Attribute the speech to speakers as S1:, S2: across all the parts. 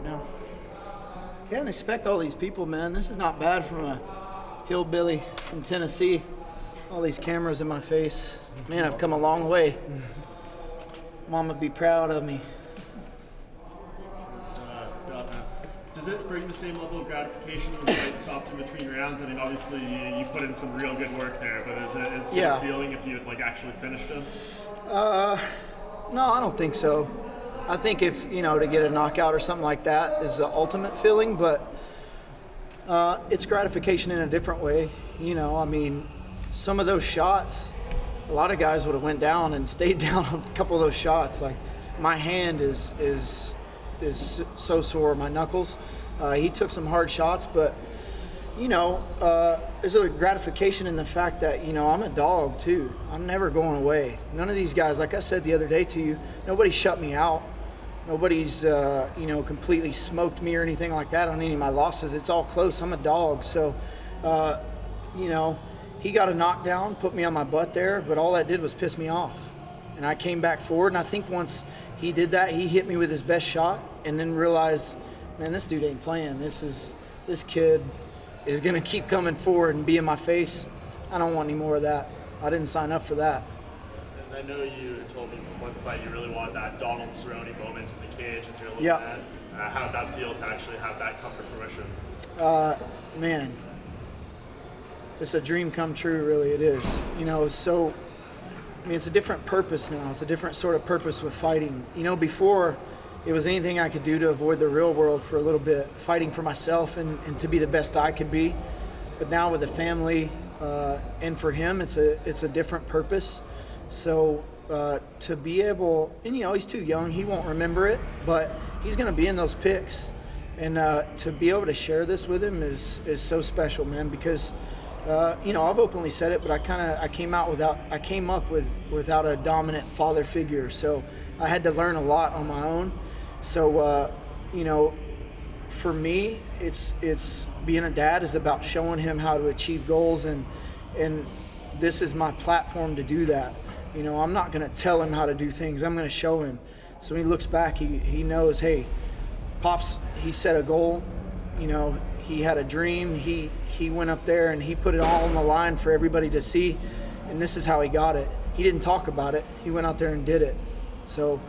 S1: Yeah. Yeah, and expect all these people, man. This is not bad from a hillbilly from Tennessee. All these cameras in my face. Man, I've come a long way. Mom would be proud of me.
S2: Scott, does it bring the same level of gratification when the fight stopped in between rounds? I mean, obviously you put in some real good work there, but is it good feeling if you had like actually finished him?
S1: No, I don't think so. I think if, to get a knockout or something like that is the ultimate feeling, but it's gratification in a different way. I mean, some of those shots, a lot of guys would have went down and stayed down on a couple of those shots. Like my hand is so sore, my knuckles. He took some hard shots, but there's a gratification in the fact that I'm a dog too. I'm never going away. None of these guys, like I said the other day to you, nobody shut me out. Nobody's completely smoked me or anything like that on any of my losses. It's all close. I'm a dog, so he got a knockdown, put me on my butt there, but all that did was piss me off. And I came back forward, and I think once he did that, he hit me with his best shot and then realized, man, this dude ain't playing. This kid is going to keep coming forward and be in my face. I don't want any more of that. I didn't sign up for that.
S2: And I know you told me before the fight you really wanted that Donald Cerrone moment in the cage with your little man. How did that feel to actually have that come to fruition?
S1: Man, it's a dream come true, really, it is. It's a different purpose now. It's a different sort of purpose with fighting. Before, it was anything I could do to avoid the real world for a little bit, fighting for myself and to be the best I could be. But now with the family and for him, it's a different purpose. So to be able, and he's too young, he won't remember it, but he's going to be in those picks. And to be able to share this with him is so special, man, because I've openly said it, but I came up without a dominant father figure. So I had to learn a lot on my own. So, for me, it's being a dad is about showing him how to achieve goals, and this is my platform to do that. I'm not going to tell him how to do things. I'm going to show him. So when he looks back, he knows, hey, Pops, he set a goal. He had a dream. He went up there and he put it all on the line for everybody to see, and this is how he got it. He didn't talk about it. He went out there and did it. So,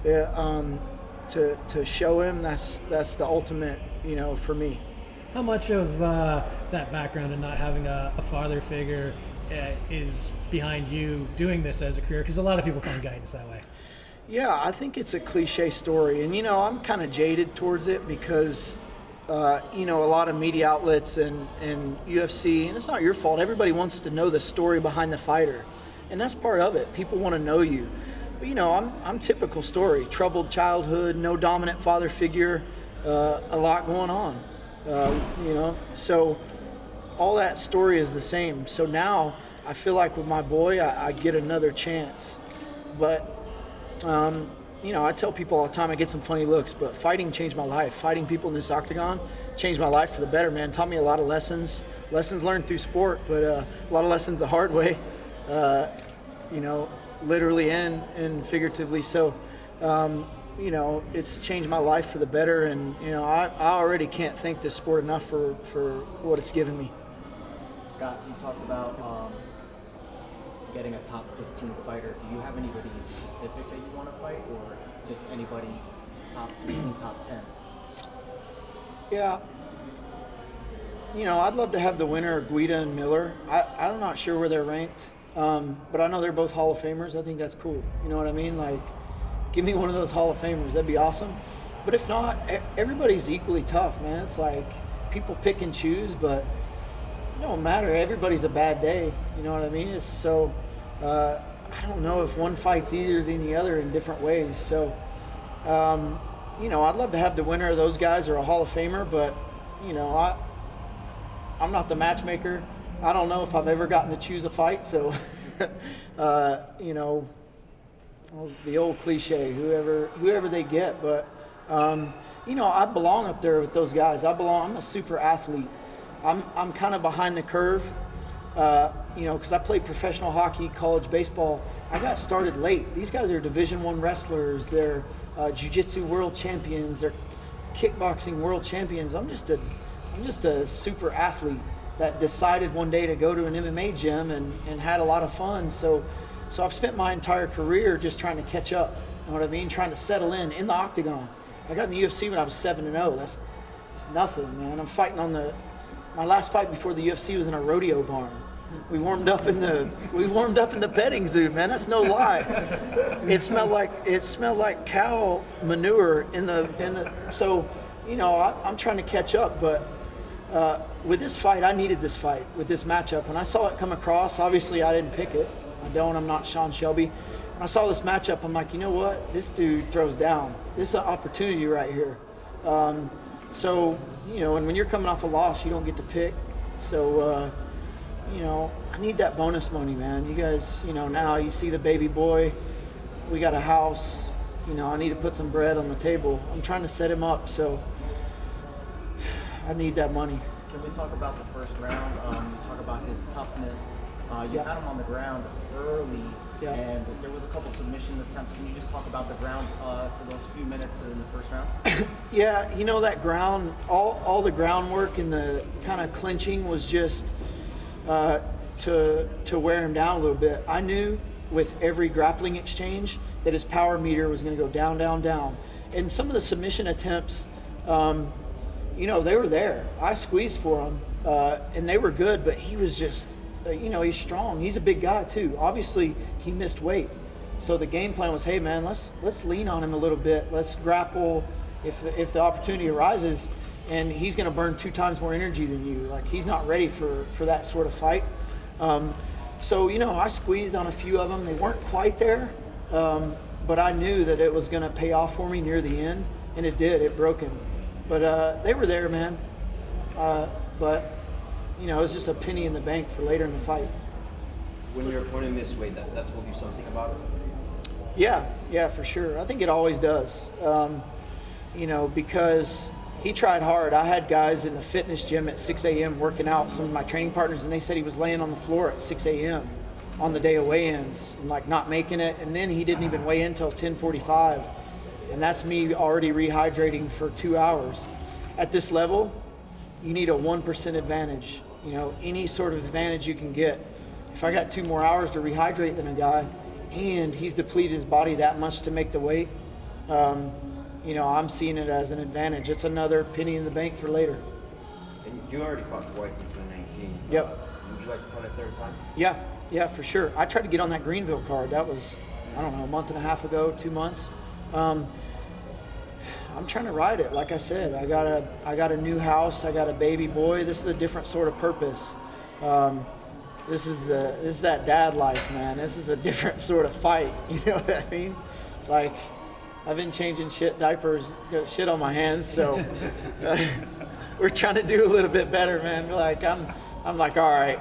S1: to show him, that's the ultimate, for me.
S3: How much of that background and not having a father figure is behind you doing this as a career? Because a lot of people find guidance that way.
S1: Yeah, I think it's a cliche story, and I'm kind of jaded towards it because a lot of media outlets and UFC, and it's not your fault. Everybody wants to know the story behind the fighter, and that's part of it. People want to know you. But I'm typical story. Troubled childhood, no dominant father figure, a lot going on. So all that story is the same. So now I feel like with my boy, I get another chance. But I tell people all the time I get some funny looks, but fighting changed my life. Fighting people in this octagon changed my life for the better, man. Taught me a lot of lessons learned through sport, but a lot of lessons the hard way, literally and figuratively. So, it's changed my life for the better, and I already can't thank this sport enough for what it's given me.
S4: Scott, you talked about getting a top 15 fighter. Do you have anybody specific that you want to fight, or just anybody top 15, top 10?
S1: Yeah. I'd love to have the winner, Guida and Miller. I'm not sure where they're ranked, but I know they're both Hall of Famers. I think that's cool. You know what I mean? Like, give me one of those Hall of Famers. That'd be awesome. But if not, everybody's equally tough, man. It's like people pick and choose, but it don't matter. Everybody's a bad day. You know what I mean? It's so I don't know if one fight's easier than the other in different ways. So, I'd love to have the winner of those guys or a Hall of Famer, but, I'm not the matchmaker. I don't know if I've ever gotten to choose a fight. So, the old cliche, whoever they get. But, I belong up there with those guys. I'm a super athlete. I'm kind of behind the curve, because I played professional hockey, college baseball. I got started late. These guys are Division I wrestlers. They're jiu-jitsu world champions. They're kickboxing world champions. I'm just a super athlete that decided one day to go to an MMA gym and had a lot of fun. So I've spent my entire career just trying to catch up. You know what I mean? Trying to settle in the octagon. I got in the UFC when I was 7-0. That's nothing, man. I'm fighting my last fight before the UFC was in a rodeo barn. We warmed up in the petting zoo, man. That's no lie. It smelled like cow manure in the. So, you know, I'm trying to catch up, but with this fight, I needed this fight with this matchup. When I saw it come across, obviously I didn't pick it. I'm not Sean Shelby. When I saw this matchup, I'm like, you know what? This dude throws down. This is an opportunity right here. So, you know, and when you're coming off a loss, you don't get to pick. So, you know, I need that bonus money, man. You guys, you know, now you see the baby boy. We got a house. You know, I need to put some bread on the table. I'm trying to set him up, so I need that money.
S4: Can we talk about the first round? Talk about his toughness. You had him on the ground early, and there was a couple submission attempts. Can you just talk about the ground for those few minutes in the first round?
S1: Yeah, you know, that ground, all the groundwork and the kind of clinching was just to wear him down a little bit. I knew with every grappling exchange that his power meter was going to go down, down, down. And some of the submission attempts, you know, they were there. I squeezed for him, and they were good, but he was just, you know, he's strong. He's a big guy too. Obviously, he missed weight. So the game plan was, hey man, let's lean on him a little bit. Let's grapple if the opportunity arises, and he's going to burn 2 times more energy than you. Like, he's not ready for that sort of fight. So, you know, I squeezed on a few of them. They weren't quite there, but I knew that it was going to pay off for me near the end, and it did. It broke him. But they were there, man. But, you know, it was just a penny in the bank for later in the fight.
S5: When your opponent missed weight, that told you something about it?
S1: Yeah, for sure. I think it always does. You know, because he tried hard. I had guys in the fitness gym at 6 a.m. working out, some of my training partners, and they said he was laying on the floor at 6 a.m. on the day of weigh-ins and, like, not making it. And then he didn't even weigh in until 10:45. And that's me already rehydrating for 2 hours. At this level, you need a 1% advantage. You know, any sort of advantage you can get. If I got 2 more hours to rehydrate than a guy, and he's depleted his body that much to make the weight, you know, I'm seeing it as an advantage. It's another penny in the bank for later.
S5: And you already fought twice in 2019.
S1: Yep.
S5: Would you like to fight a third time?
S1: Yeah, for sure. I tried to get on that Greenville card. That was, I don't know, a month and a half ago, 2 months. I'm trying to ride it. Like I said, I got a new house. I got a baby boy. This is a different sort of purpose. This is that dad life, man. This is a different sort of fight. You know what I mean? Like, I've been changing diapers, got shit on my hands. So we're trying to do a little bit better, man. Like, I'm like, all right,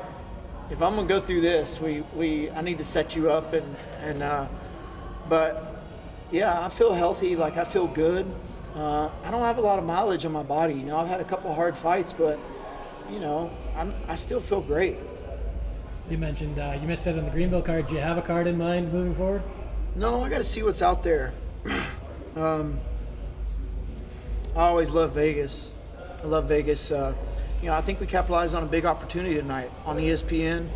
S1: if I'm gonna go through this, I need to set you up but yeah, I feel healthy. Like, I feel good. I don't have a lot of mileage on my body. You know, I've had a couple hard fights, but, you know, I still feel great.
S3: You mentioned you missed it on the Greenville card. Do you have a card in mind moving forward?
S1: No, I got to see what's out there. I always love Vegas. I love Vegas. You know, I think we capitalized on a big opportunity tonight on ESPN.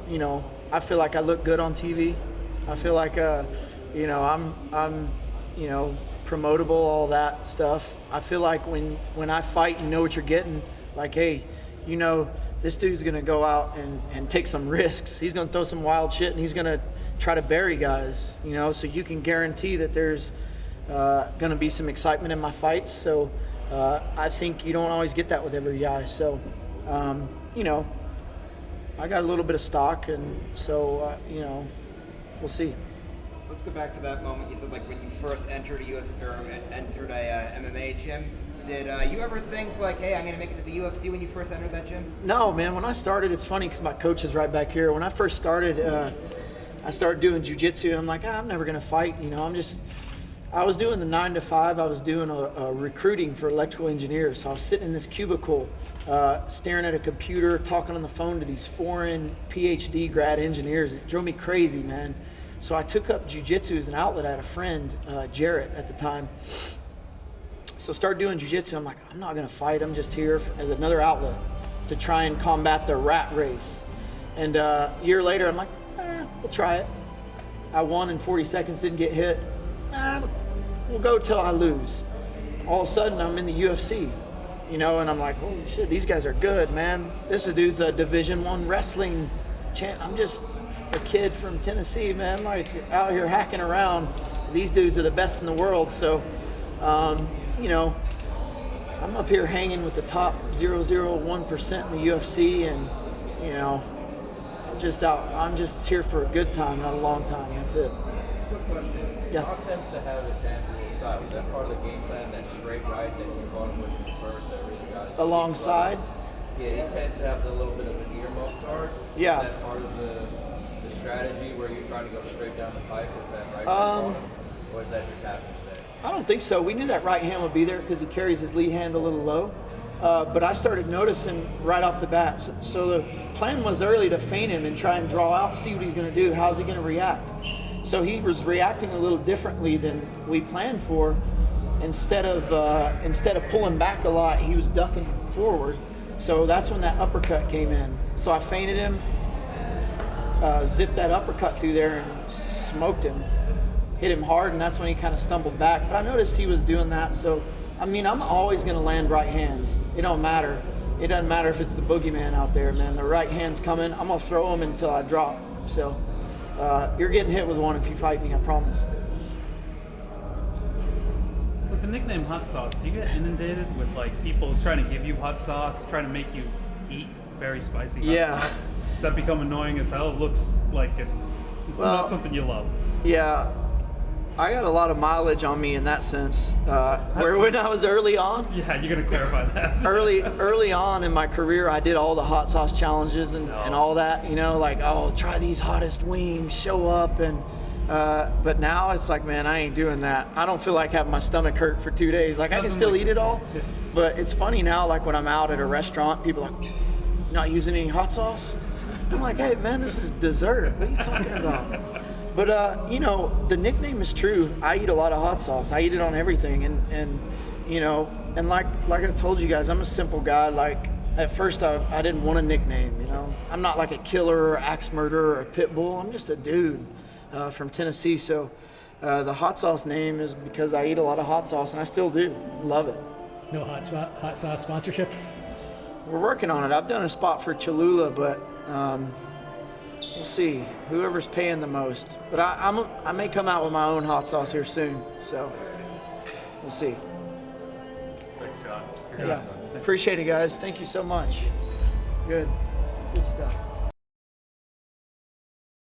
S1: You know, I feel like I look good on TV. I feel like, you know, I'm, you know, promotable, all that stuff. I feel like when I fight, you know what you're getting. Like, hey, you know, this dude's going to go out and take some risks. He's going to throw some wild shit, and he's going to try to bury guys, you know, so you can guarantee that there's going to be some excitement in my fights. So I think you don't always get that with every guy. So, you know, I got a little bit of stock, and so, you know, we'll see.
S6: Let's go back to that moment. You said, like, when you first entered a UFC or entered a MMA gym. Did you ever think, like, hey, I'm going to make it to the UFC when you first entered that gym?
S1: No, man. When I started, it's funny because my coach is right back here. When I first started, I started doing jiu-jitsu. I'm like, I'm never going to fight. You know, I was doing the 9 to 5. I was doing a recruiting for electrical engineers. So I was sitting in this cubicle, staring at a computer, talking on the phone to these foreign PhD grad engineers. It drove me crazy, man. So I took up jiu-jitsu as an outlet. I had a friend, Jarrett, at the time. So started doing jiu-jitsu. I'm like, I'm not gonna fight. I'm just here as another outlet to try and combat the rat race. And a year later, I'm like, we'll try it. I won in 40 seconds, didn't get hit. We'll go till I lose. All of a sudden, I'm in the UFC, you know, and I'm like, holy shit, these guys are good, man. This dude's a Division I wrestling champ. I'm just a kid from Tennessee, man, like out here hacking around. These dudes are the best in the world. So, you know, I'm up here hanging with the top 0.001% in the UFC, and, you know, I'm just here for a good time, not a long time. That's it.
S5: Quick question.
S1: Yeah.
S5: How tends to have his hands to his side? Was that part of the game plan, that straight right that you caught him with first that really got it?
S1: Alongside?
S5: Yeah, he tends to have a little bit of an earmuff guard.
S1: Yeah.
S5: Is that part of the strategy where you're trying to go straight down the pipe with that right hand? Or is that just happenstance?
S1: I don't think so. We knew that right hand would be there because he carries his lead hand a little low. But I started noticing right off the bat. So the plan was early to feint him and try and draw out, see what he's going to do. How's he going to react? So he was reacting a little differently than we planned for. Instead of pulling back a lot, he was ducking forward. So that's when that uppercut came in. So I feinted him, zipped that uppercut through there and smoked him. Hit him hard, and that's when he kind of stumbled back. But I noticed he was doing that. So, I mean, I'm always going to land right hands. It don't matter. It doesn't matter if it's the boogeyman out there, man. The right hand's coming. I'm going to throw him until I drop. So you're getting hit with one if you fight me, I promise.
S7: With the nickname Hot Sauce, do you get inundated with like people trying to give you hot sauce, trying to make you eat very spicy hot sauce? Does that become annoying as hell? It looks like it's not something you love.
S1: Yeah. I got a lot of mileage on me in that sense. Where when I was early on,
S7: Yeah, you're gonna clarify that.
S1: early on in my career, I did all the hot sauce challenges and all that. You know, like, oh, try these hottest wings, show up, and but now it's like, man, I ain't doing that. I don't feel like having my stomach hurt for 2 days. Like I can still eat it all, but it's funny now. Like when I'm out at a restaurant, people are like, not using any hot sauce. I'm like, hey man, this is dessert. What are you talking about? But, you know, the nickname is true. I eat a lot of hot sauce. I eat it on everything. And you know, and like I've told you guys, I'm a simple guy. Like, at first, I didn't want a nickname, you know. I'm not like a killer or axe murderer or a pit bull. I'm just a dude from Tennessee. So the hot sauce name is because I eat a lot of hot sauce, and I still do. Love it.
S3: No hot sauce sponsorship?
S1: We're working on it. I've done a spot for Cholula, but we'll see. Whoever's paying the most. But I may come out with my own hot sauce here soon. So we'll see.
S2: Thanks, Scott.
S1: Yeah. Appreciate it, guys. Thank you so much. Good stuff.